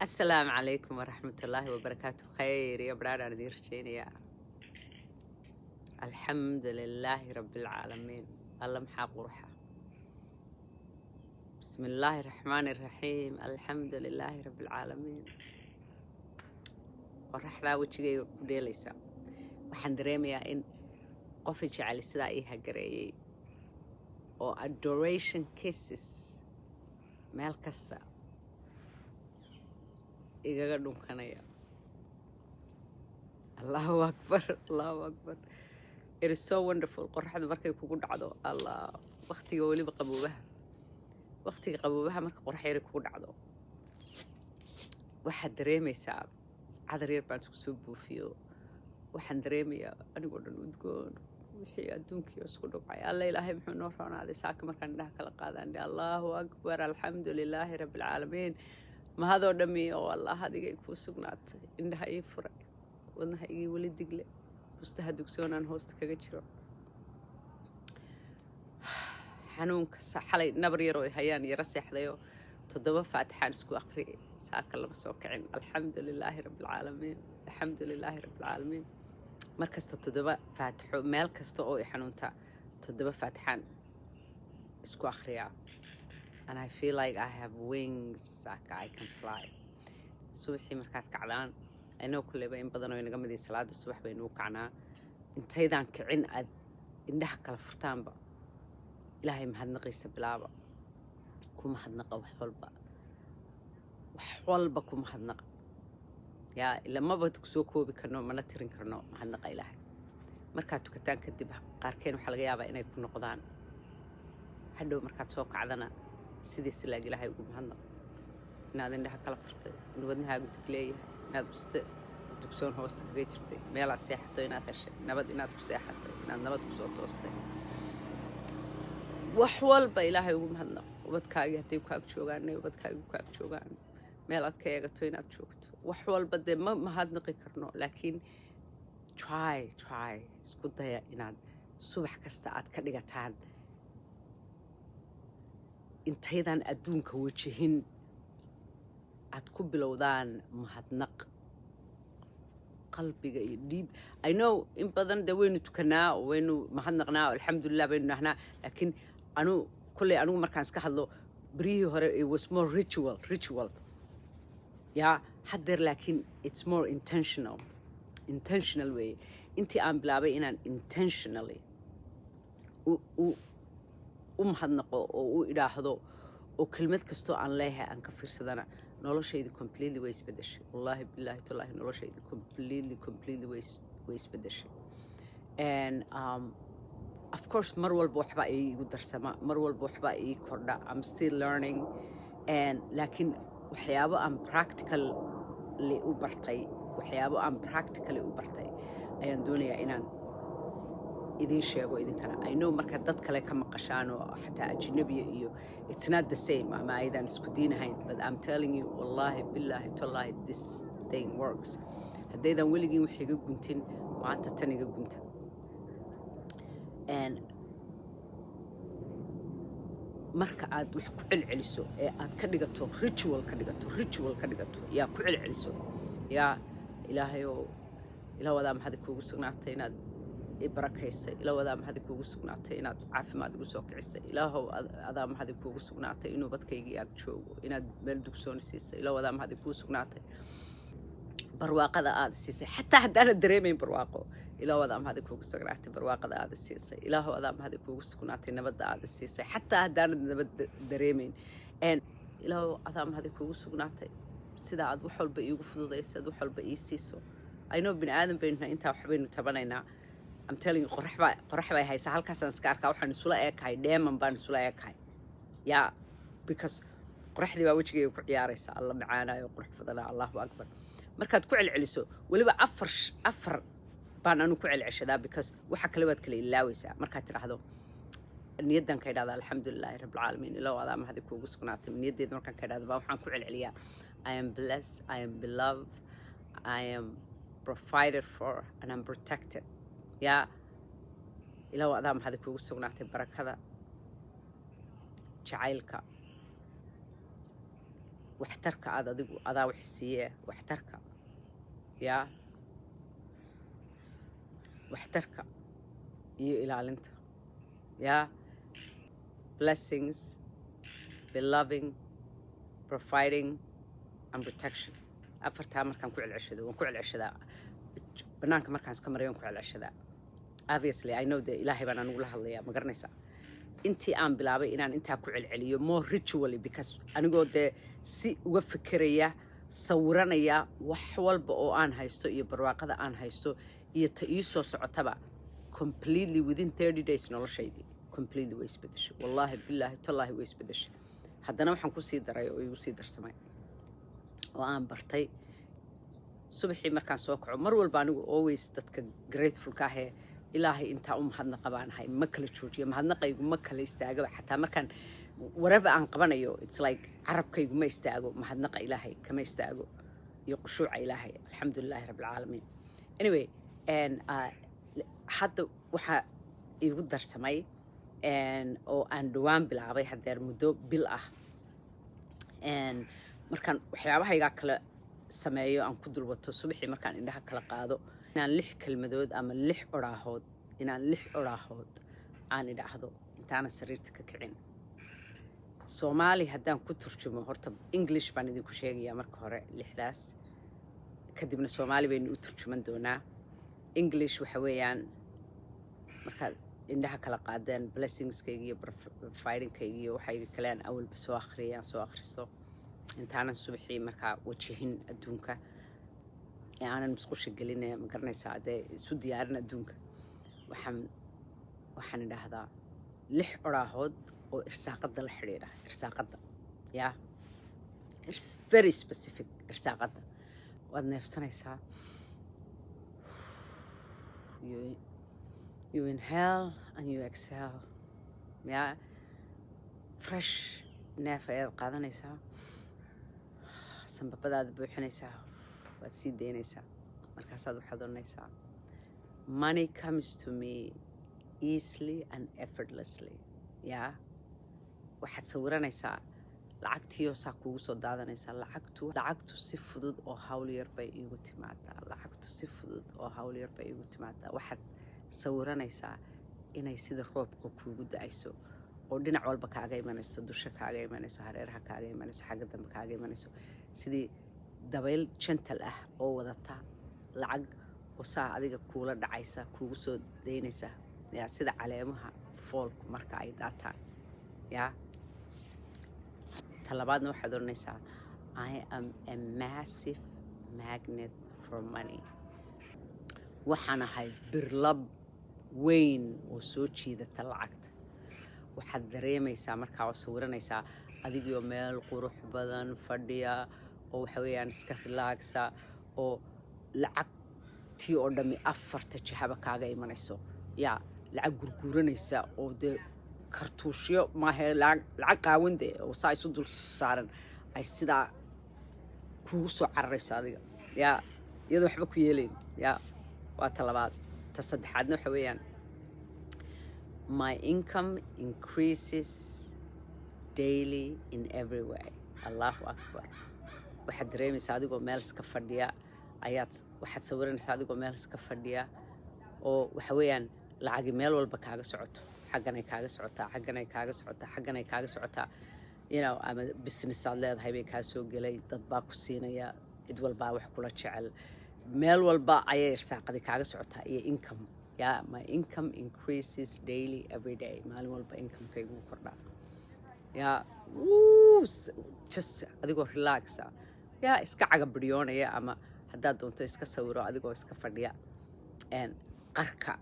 السلام عليكم ورحمة الله وبركاته. خير يا برانا ندير شينيا. الحمد لله رب العالمين. الله محاق روحه. بسم الله الرحمن الرحيم. الحمد لله رب العالمين. ورح لا وجهي كديليسا. waxaan dareemayaa in qof jecel sida ay hagareeyay oo adoration kisses meel kasta igaga dhunkanaya. Allahu akbar, Allahu akbar. It is so wonderful. qorraxdu markay kugu dhacdo Allah waqtiga waliba qaboobaha marka qorrax yar kugu dhacdo waxaad dareemaysaa cadar yar baan isku soo buufiyo. waxaan dareemayaa anigoo dhan udgoon wixii adduunkii isku dhacay. alla ilaahay muxuu noo roonaaday saaka markaan indhaha kala qaadaan Allahu akbar, alxamdulilaahi rabbil caalamiin. mahadoo dhammi oo Allah adigay kuu sugnaatay. indhaha ii furay, wadnaha ii weli digle, bustaha dugsoonaan hoosta kaga jiro. xanuunka xalay nabar yar oo hayaan yara seexdayo 7 faatixaan isku aqriyay. saaka lama soo kicin. alxamdulilaahi rabbil caalamiin, alxamdulilaahi rabbil caalamiin. markasta 7 faatixo meel kasta oo ay xanuunta 7 faatixaan isku aqriyaa. and I feel like I have wings, like I can fly. subaxii markaad kacdaan anoo kulleyba in badan oo inaga midii salaada subax baynu kacnaa. intaydaan kicin aad indhaha kala furtaanba ilaahay mahadnaqiisa bilaaba. ku mahadnaqa wax walba ku mahadnaqa. yaa ilamaba ku soo koobi karno mana tirin karno mahadnaqa ilaahay. markaad tukataan kadib qaarkeen waxaa laga yaabaa inay ku noqdaan hadhow markaad soo kacdana sidii silaag ilaahay ugu mahadnaq. inaad indhaha kala furtay, in wadnahaagu dib leeyahay, inaad buste dugsoon hoosta kaga jirtay, meelaad seexato inaad heshay, nabad inaad ku seexatay, inaad nabad ku soo toostay. wax walba ilaahay ugu mahadnaq. ubadkaagii hadday ku ag joogaan inay ubadkaagii ku ag joogaan, meel aad ka eegato inaad joogto. wax walba dee ma mahadnaqi karno, laakiin try isku daya inaad subax kasta aad ka dhigataan intaydan adduunka wajihin aad ku bilowdaan mahadnaq qalbiga iyo dhiib. I know in badan dee waynu tukanaa oo waynu mahadnaqnaa oo alxamdulilah baynu dhahnaa, laakiin anigu markaan iska hadlo berihii hore it was more ritual yaa haddeer laakiin it's more intentional way. intii aan bilaabay inaan intentionally u mahadnaqo oo u idhaahdo oo kelmad kastoo aan leeyahay aan ka fiirsadana noloshaydu completely way isbedeshay. wallaahi billaahi tallaahi noloshaydu completely way isbedeshay. and of course mar walba waxbaa iigu darsama, mar walba waxbaa ii kordha. I'm still learning. and laakiin waxyaabo aan practically u bartay ayaan doonayaa inaan idin sheego idinkana. I know marka dad kale ka maqashaan oo xataa ajnabiya iyo it's not the same ama aydan isku diinahayn, but I'm telling you wallahi billahi tallahi this thing works. haddaydan weligiin wax iga guntin maanta tan iga gunta. and marka aad wax ku celceliso ee aad ka dhigato ritual ka dhigato yaa ku celceliso yaa ilaahayow ilaawadaa maxaad kuugu sugnaatay inaad barakaysay. ilaawadaa maxaad kuugu sugnaatay inaad caafimaad igu soo kicisay. ilaahow adaa maxaad kuugu sugnaatay inuu badkaygii ag joogo, inaad meel dugsoon siisay. ilaawadaa maxaad kuugu sugnaatay barwaaqada aad siisay xataa haddaanad dareemayn barwaaqo. ilaawadaa maxaad kuugu sugnaatay barwaaqada aad siisay. ilaahow adaa maxaad kuugu sugnaatay nabadda aad siisay xataa haddaanad nabad dareemayn. ilaahow adaa maxaad kuugu sugnaatay sida aad wax walba iigu fududaysay, wax walba ii siiso. I know bini aadan baynu intaa waxbaynu tabanaynaa. I'm telling you qorrax bay haysaa halkaasaan iska arkaa. waxaan isula eekahay dheeman baan isula eekahay yaa because qorraxdii baa wejigayga ku ciyaaraysa. alla macaanayo qurux badanaa. allahu akbar. markaad ku celceliso weliba afar baan anu ku celceshadaa because waxa kale waad kala ilaawaysaa. markaad tidhaahdo niyaddan ka idhahda alxamdulilaahi rabbil caalamiin ilaahu adaa mahadi kuugu sugnaatay. niyaddeeda markaan ka idhahdo baa waxaan ku celceliyaa I am blessed, I am beloved, I am provided for, and I'm protected. yaa ilaahu adaa mahadi kuugu sugnaatay barakada, jacaylka, waxtarka aad adigu adaa wixii siiyee waxtarka yaa waxtarka iyo ilaalinta yaa blessings beloving providing and protection afartaa markaan ku celceshado waan ku celceshadaa banaanka markaan iska marayo waan ku celceshadaa obviously I know that ilaahay baan anigu la hadlayaa ma garanaysaa intii aan bilaabay inaan intaa ku celceliyo more ritually because anigoo dee si uga fikiraya sawiranaya wax walba oo aan haysto iyo barwaaqada aan haysto iyo ta ii soo socotaba completely within 30 days noloshaydii completely way isbedeshay wallaahi billaahi tallaahi way isbedeshay haddana waxaan ku sii daray oo igu sii darsamay oo aan subaxii markaan soo kaco mar walba anigu always dadka gratefulka ahee ilaahay intaa u mahadnaqa baanahay ma kala joojiyo mahadnaqaygu ma kala istaagaba xataa markaan whatever aan qabanayo it's like carabkaygu ma istaago mahadnaqa ilaahay kama istaago iyo qushuuca ilaahay alxamdulilaahi rabbilcaalamiin anyway hadda waxaa igu darsamay oo aan dhowaan bilaabay haddeer muddo bil ah markaan waxyaabahaygaa kala sameeyo aan ku dulwato subaxii markaan indhaha kala qaado inaan 6 kelmadood ama 6 oraahood aan idhaahdo intaana sariirta ka kicin Soomaali haddaan ku turjumo horta English baan idinku sheegayaa marka hore 6daas kadibna Soomaali baynu u turjuman doonaa English waxa weeyaan markaad indhaha kala qaadeen blessingskayga iyo providingkayga iyo waxay kaleen awalba soo akhristo intaanan subaxii markaa wajihin adduunka ee aanan musqusha gelinaya ma garanaysaa dee isu diyaarin adduunka waxaan idhaahdaa 6 oraahood oo irsaaqada la xidhiidha irsaaqada yaa very specific irsaaqada waad neefsanaysaa you inhale and you exhale yaa fresh neef ayaad qaadanaysaa sanbabadaada buuxinaysaa waad sii daynaysaa markaasaad waxaad oranaysaa money comes to me easily and effortlessly yaa waxaad sawiranaysaa lacagtiiyoo saa kuugu soo daadanaysaa lacagtu si fudud oo hawl yar bay iigu timaadaa waxaad sawiranaysaa inay sida roobka kuugu da'ayso oo dhinac walba kaaga imanayso dusha kaaga imanayso hareeraha kaaga imanayso xagga dambe kaaga imanayso sidii dabayl gentle ah oo wadata lacag oo saa adiga kuula dhacaysa kuugu soo daynaysa yaa sida caleemaha foolku marka ay daataan yaa talabaadna waxaad oranaysaa I am a massive magnet for money waxaan ahay birlab weyn oo soo jiidata lacagta waxaad dareemaysaa markaa oo sawiranaysaa adigoo meel qurux badan fadhiya oo waxa weeyaan iska relaxa oo lacagtii oo dhammi 4 jihaba kaaga imanayso yaa lacag gurguranaysa oo dee kartuushyo maahe lacag qaawande oo saa isu dul saaran ay sidaa kuugu soo cararayso adiga yaa iyadoo waxba ku yeelayn yaa waa talabaad ta saddexaadna waxa weeyaan my income increases daily in every way Allahu Akbar waxaad dareemaysaa adigoo meel iska fadhiya waxaad sawiranaysaa adigoo meel iska fadhiya oo waxa weeyaan lacagi meel walba kaaga socoto xaggan ay kaaga socotaa ama business aad leedahay bay kaa soo gelay dad baa ku siinaya cid walbaa wax kula jecel meel walba ayay irsaaqadi kaaga socotaa iyo income yaa my income increases daily every day maalin walba income-kaygu kordhaa yaa just adigoo relaxa yaa iska cagabidyoonaya ama haddaad doonto iska sawiro adigoo iska fadhiya qarka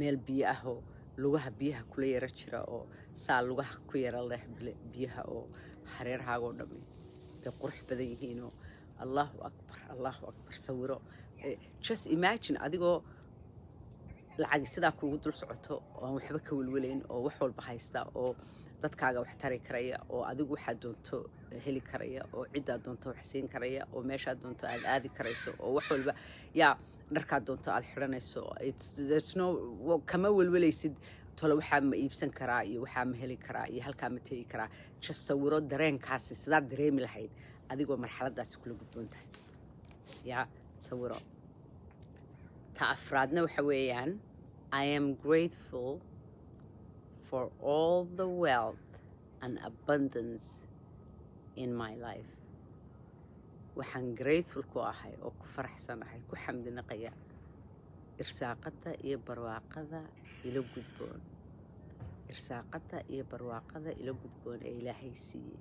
meel biyo ahoo lugaha biyaha kula yara jira oo saa lugaha ku yara leh biyaha oo hareerhaagoo dhammi bay qurux badan yihiinoo Allahu Akbar sawiro just imagine adigoo lacag sidaa kuugu dul socoto oo aan waxba ka welwelayn oo wax walba haysta oo dadkaaga wax tari karaya oo adigu waxaad doonto heli karaya oo ciddaad doonto wax siin karaya oo meeshaad doonto aad aadi karayso oo wax walba yaa dharkaad doonto aad xidhanayso kama welwelaysid tole waxaa ma iibsan karaa iyo waxaa ma heli karaa iyo halkaa ma tegi karaa just sawiro dareenkaasi sidaad dareemi lahayd adigoo marxaladdaasi kula gudboon tahay yaa sawiro ta afraadna waxa weeyaan I am grateful for all the wealth and abundance in my life waxaan grateful ku ahay oo ku faraxsanahay ku xamdinaqaya irsaaqada iyo barwaaqada ila gudboon irsaaqada iyo barwaaqada ila gudboon ee Ilaahay siiyey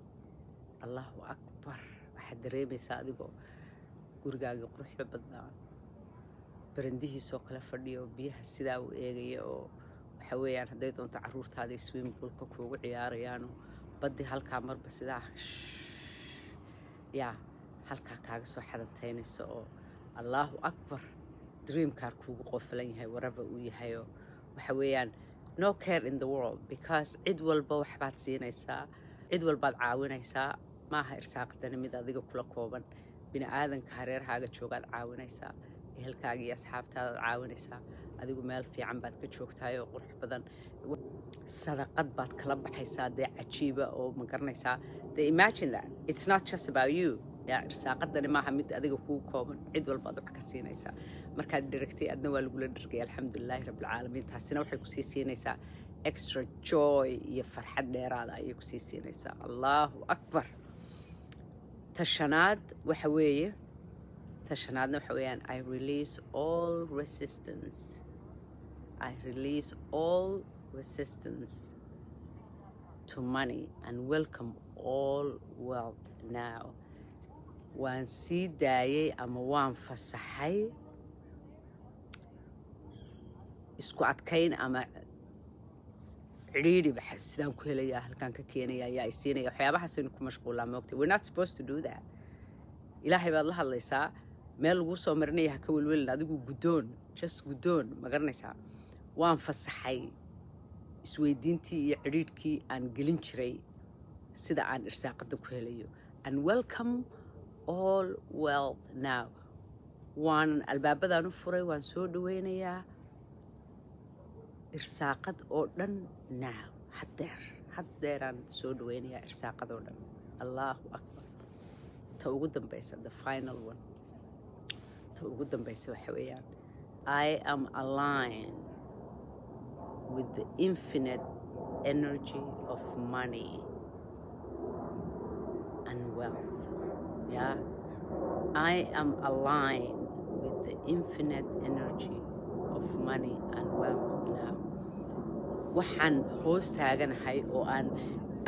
Allahu akbar waxaad dareemaysaa adigoo gurigaaga quruxda badnaa barandihiisoo kala fadhiyo biyaha sidaa u eegaya oo waxa weeyaan hadday doonto carruurtaada swimming poolka kuugu ciyaarayaan oo baddi halkaa marba sidaa yaa halkaa kaaga soo xadantaynayso oo Allahu akbar dream car kuugu qofalan yahay whatever uu yahay oo waxa weeyaan no care in the world because cid walba waxbaad siinaysaa cid walbaad caawinaysaa maaha irsaaqadani mid adiga kula kooban bini aadanka hareerahaaga joogaad caawinaysaa ehelkaaga iyo asxaabtaadaad caawinaysaa adigu meel fiican baad ka joogtahay oo qurux badan sadaqad baad kala baxaysaa dee cajiiba oo ma garanaysaa they imagine that it's not just about you yaa irsaaqadani maaha mid adiga kugu kooban cid walbaad wax ka siinaysaa markaad dheragtay adna waa lagula dhergay alxamdulilaahi rabbilcaalamiin taasina waxay kusii siinaysaa extra joy iyo farxad dheeraada ayay kusii siinaysaa Allahu akbar tashanaad waxa weeye tashanaadna waxa weeyaan I release all resistance to money and welcome all wealth now waan sii daayay ama waan fasaxay isku adkayn ama cidhiidhi sidaan ku helayaa halkaan ka keenaya ayaa ay siinaya waxyaabahaasaynu ku mashquulaa moogtay we're not supposed to do that ilaahay baad la hadlaysaa meel laguu soo marinaya ha ka welwelin adigu guddoon ma garanaysaa waan fasaxay isweydiintii iyo cidhiidhkii aan gelin jiray sida aan irsaaqada ku helayo and welcome all wealth now waan albaabadaan u furay waan soo dhawaynayaa irsaaqad oo dhan now haddeeraan soo dhawaynayaa irsaaqad oo dhan Allahu akbar ta ugu dambaysa the final one ta ugu dambaysa waxa weeyaan I am aligned with the infinite energy of money and wealth yeah I am aligned with the infinite energy of money and wealth now waxaan hoos taaganahay oo aan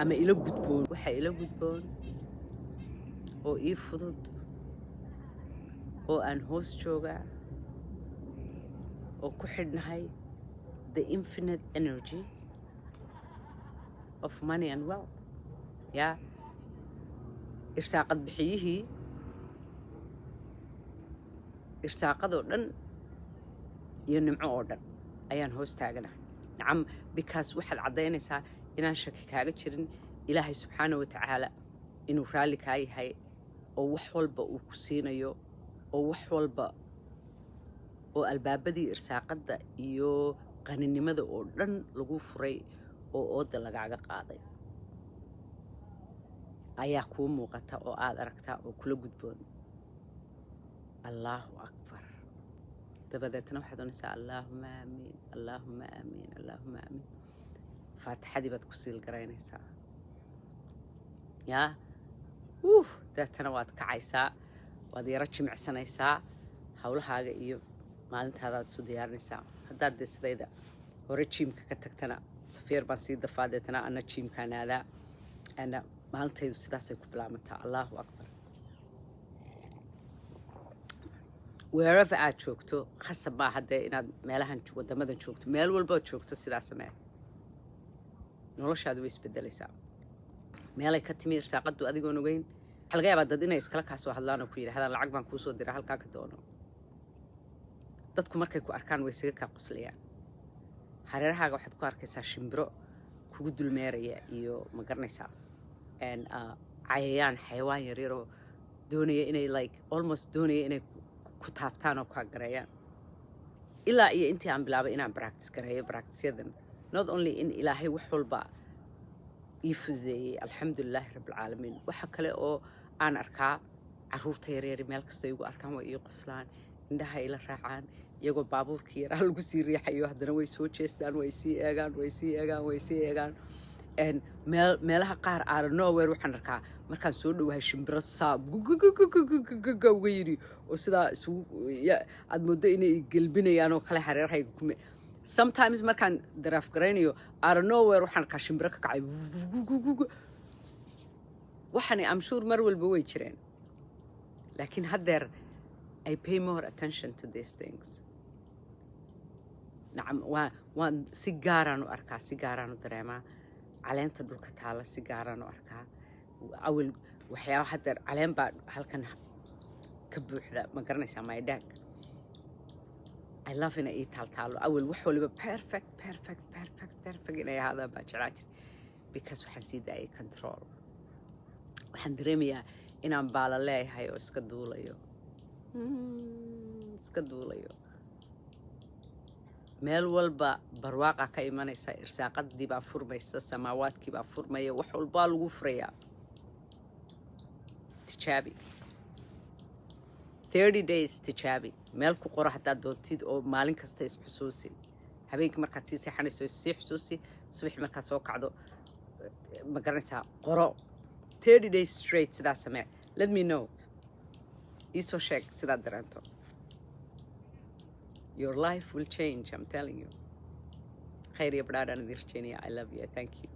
ama ila gudboon waxa ila gudboon oo ii fudud oo aan hoos joogaa oo ku xidhnahay the infinite energy of money and wealth yeah irsaaqad bixiyihii irsaaqadoo dhan iyo nimco oo dhan ayaan hoos taaganahay nacam because waxaad caddaynaysaa inaan shaki kaaga jirin ilaahay subxaana wa tacaala inuu raalli kaa yahay oo wax walba uu ku siinayo oo wax walba oo albaabadii irsaaqadda iyo qaninimada oo dhan lagu furay oo ooda lagaaga qaaday ayaa kuu muuqata oo aad aragtaa oo kula gudboon Allahu akbar dabadeetna waxaad oonaysaa allaahuma aamiin allaahuma aamiin allaahuma aamiin faatixadii baad ku siil garaynaysaa yaa deetana waad kacaysaa waad yaro jimicsanaysaa hawlahaaga iyo maalintaadaad isu diyaarinaysaa haddaad dee sidayda hore jiimka ka tagtana safeer baan sii dafaa deetana anna jiimkaan aadaa ana maalintaydu sidaasay ku bilaabantaa Allahu akbar wherever aad joogto khasab baa haddee inaad meelahan waddamadan joogto meel walbaad joogto sidaa samee noloshaadu way isbedelaysaa meelay ka timi irsaaqaddu adigoon ogeyn waxaa laga yaabaa dad inay iskala kaa soo hadlaan oo ku yidhahdaan lacag baan kuu soo diraa halkaa ka doono dadku markay ku arkaan way isaga kaa qoslayaan hareerahaaga waxaad ku arkaysaa shimbiro kugu dulmeeraya iyo ma garanaysaa cayayaan xayawaan yaryaroo doonaya inay almost doonaya inay ku taabtaan oo kaa gareeyaan ilaa iyo intii aan bilaabay inaan practice gareeyo practiceyadan not only in ilaahay wax walba ii fududeeyey alxamdulilaahi rabbilcaalamiin waxa kale oo aan arkaa caruurta yaryari meel kasta igu arkaan way ii qoslaan indhaha ila raacaan iyagoo baabuurkii yaraa lagu sii riixayo haddana way soo jeestaan way sii eegaan meelaha qaar out of nowhere waxaan arkaa markaan soo dhowahay shimbiro saab uga yidhi oo sidaa aad mooddo inay gelbinayaan oo kale hareerhayga kume sometimes markaan daraaf garaynayo out of nowhere waxaan arkaa shimbiro ka kacay waxani am sure mar walba way jireen laakiin haddeer I pay more attention to these things nacam waan si gaaraan u arkaa si gaaraan u dareemaa caleenta dhulka taala si gaaraan u arkaa awal waxyaaba haddeer caleen baa halkan ka buuxda ma garanaysaa my dad I love inay ii taaltaalo awal wax waliba perfect inay ahaadaan baa jeclaa jir because waxaan sii daayay control waxaan dareemayaa inaan baala leeyahay oo iska duulayo meel walba barwaaqa ka imanaysa irsaaqadii baa furmaysa samaawaadkii baa furmaya wax walbaa lagu furayaa tijaabi 30 days tijaabi meel ku qoro haddaad doontid oo maalin kasta isxusuusi habeenkii markaad sii seexanayso sii xusuusi subaxii markaad soo kacdo ma garanaysaa qoro 30 days straight sidaa samee let me know iisoo sheeg sidaad dareento your life will change I'm telling you khayr iyo badhaadhaan idin rajeynaya I love you thank you